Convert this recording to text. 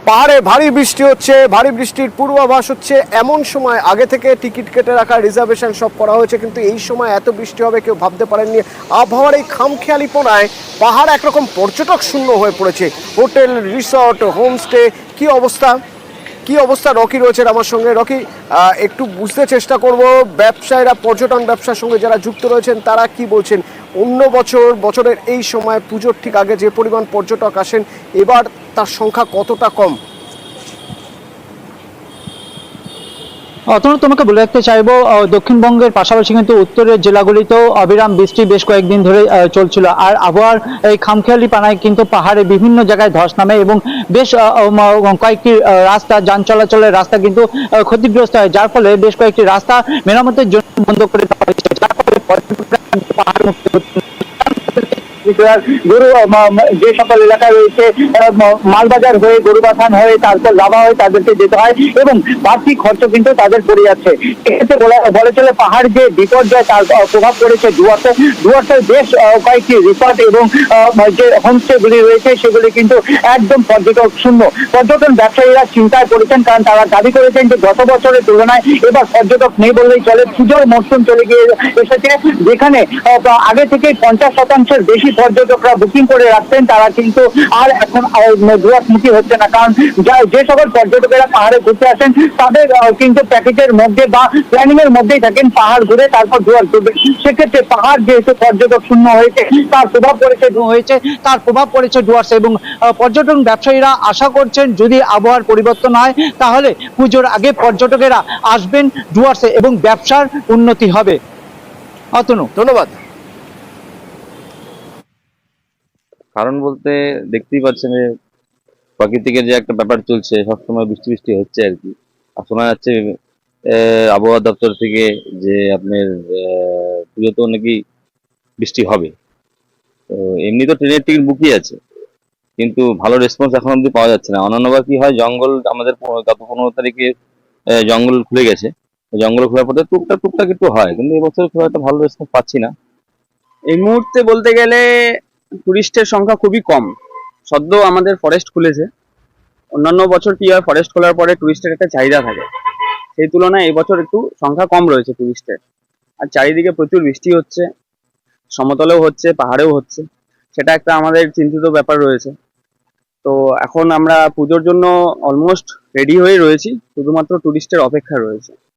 পাহাড়ে ভারী বৃষ্টি হচ্ছে, ভারী বৃষ্টির পূর্বাভাস হচ্ছে। এমন সময় আগে থেকে টিকিট কেটে রাখা, রিজার্ভেশন সব করা হয়েছে, কিন্তু এই সময় এত বৃষ্টি হবে কেউ ভাবতে পারেননি। আবহাওয়ার এই খামখেয়ালিপনায় পাহাড় একরকম পর্যটক শূন্য হয়ে পড়েছে। হোটেল, রিসর্ট, হোমস্টে, কি অবস্থা, কি অবস্থা? রকি রয়েছে আমার সঙ্গে। রকি, একটু বুঝতে চেষ্টা করব, ব্যবসায়ীরা, পর্যটন ব্যবসার সঙ্গে যারা যুক্ত রয়েছেন তারা কি বলছেন। অন্য বছরের এই সময় পুজোর ঠিক আগে যে পরিমাণ পর্যটক আসেন, এবার তার সংখ্যা কতটা কম? অতনু, তোমাকে বলে রাখতে চাইবো, দক্ষিণবঙ্গের পাশাপাশি কিন্তু উত্তরের জেলাগুলিতেও অবিরাম বৃষ্টি বেশ কয়েকদিন ধরে চলছিল। আর আবহাওয়ার এই খামখেয়ালি পানায় কিন্তু পাহাড়ে বিভিন্ন জায়গায় ধস নামে এবং বেশ কয়েকটি রাস্তা, যান চলাচলের রাস্তা কিন্তু ক্ষতিগ্রস্ত হয়, যার ফলে বেশ কয়েকটি রাস্তা মেরামতের জন্য বন্ধ করে দেওয়া হয়েছে, যার ফলে পর্যটকরা পাহাড় মুক্তি হচ্ছে। গরু যে সকল এলাকায় রয়েছে, মালবাজার হয়ে, গরুবাথান হয়ে, তারপর লাভা হয়ে তাদেরকে যেতে হয় এবং বাড়তি খরচ কিন্তু তাদের পড়ে যাচ্ছে। এক্ষেত্রে বলে চলে পাহাড় যে বিপর্যয়, তার প্রভাব পড়েছে ডুয়ার্সে বেশ কয়েকটি রিসর্ট এবং যে হোমস্টে গুলি রয়েছে সেগুলি কিন্তু একদম পর্যটক শূন্য। পর্যটন ব্যবসায়ীরা চিন্তায় পড়েছেন, কারণ তারা দাবি করেছেন যে গত বছরের তুলনায় এবার পর্যটক নেই বললেই চলে। পুজোর মরশুম চলে গিয়ে এসেছে, যেখানে আগে থেকে 50% বেশি পর্যটকরা বুকিং করে রাখতেন, তারা কিন্তু আর এখন ডুয়ার্সমুখী হচ্ছে না। কারণ যে সকল পর্যটকেরা পাহাড়ে ঘুরতে আসেন তাদের কিন্তু প্যাকেজের মধ্যে বা প্ল্যানিং এর মধ্যেই থাকেন পাহাড় ঘুরে তারপর ডুয়ার্স ঘুরবে। সেক্ষেত্রে পাহাড় যেহেতু পর্যটক শূন্য হয়েছে, তার প্রভাব পড়েছে ডুয়ার্সে এবং পর্যটন ব্যবসায়ীরা আশা করছেন যদি আবহাওয়ার পরিবর্তন হয় তাহলে পুজোর আগে পর্যটকেরা আসবেন ডুয়ার্সে এবং ব্যবসার উন্নতি হবে। অতনু, ধন্যবাদ। কারণ বলতে দেখতেই পাচ্ছেন যে প্রাকৃতিকের যে একটা ব্যাপার চলছে, সবসময় বৃষ্টি বৃষ্টি হচ্ছে আর কি। আর শোনা যাচ্ছে আবহাওয়া দপ্তর থেকে যে আপনার পুজোতেও নাকি বৃষ্টি হবে। তো এমনি তো ট্রেনের টিকিট বুকই আছে, কিন্তু ভালো রেসপন্স এখন অব্দি পাওয়া যাচ্ছে না। অন্যান্যবার কি হয়, জঙ্গল আমাদের গত 15 তারিখে জঙ্গল খুলে গেছে, জঙ্গল খোলার পরে টুকটাক টুকটাক একটু হয়, কিন্তু এবছর খুব একটা ভালো রেসপন্স পাচ্ছি না। এই মুহূর্তে বলতে গেলে টুরিস্টের সংখ্যা খুবই কম। সদ্য আমাদের ফরেস্ট খুলেছে। অন্যান্য বছর কি হয়, ফরেস্ট খোলার পরে টুরিস্টের একটা চাহিদা থাকে, সেই তুলনায় এই বছর একটু সংখ্যা কম রয়েছে টুরিস্টের। আর চারিদিকে প্রচুর বৃষ্টি হচ্ছে, সমতলেও হচ্ছে, পাহাড়েও হচ্ছে, সেটা একটা আমাদের চিন্তিত ব্যাপার রয়েছে। তো এখন আমরা পুজোর জন্য অলমোস্ট রেডি হয়ে রয়েছি, শুধুমাত্র টুরিস্টের অপেক্ষা রয়েছে।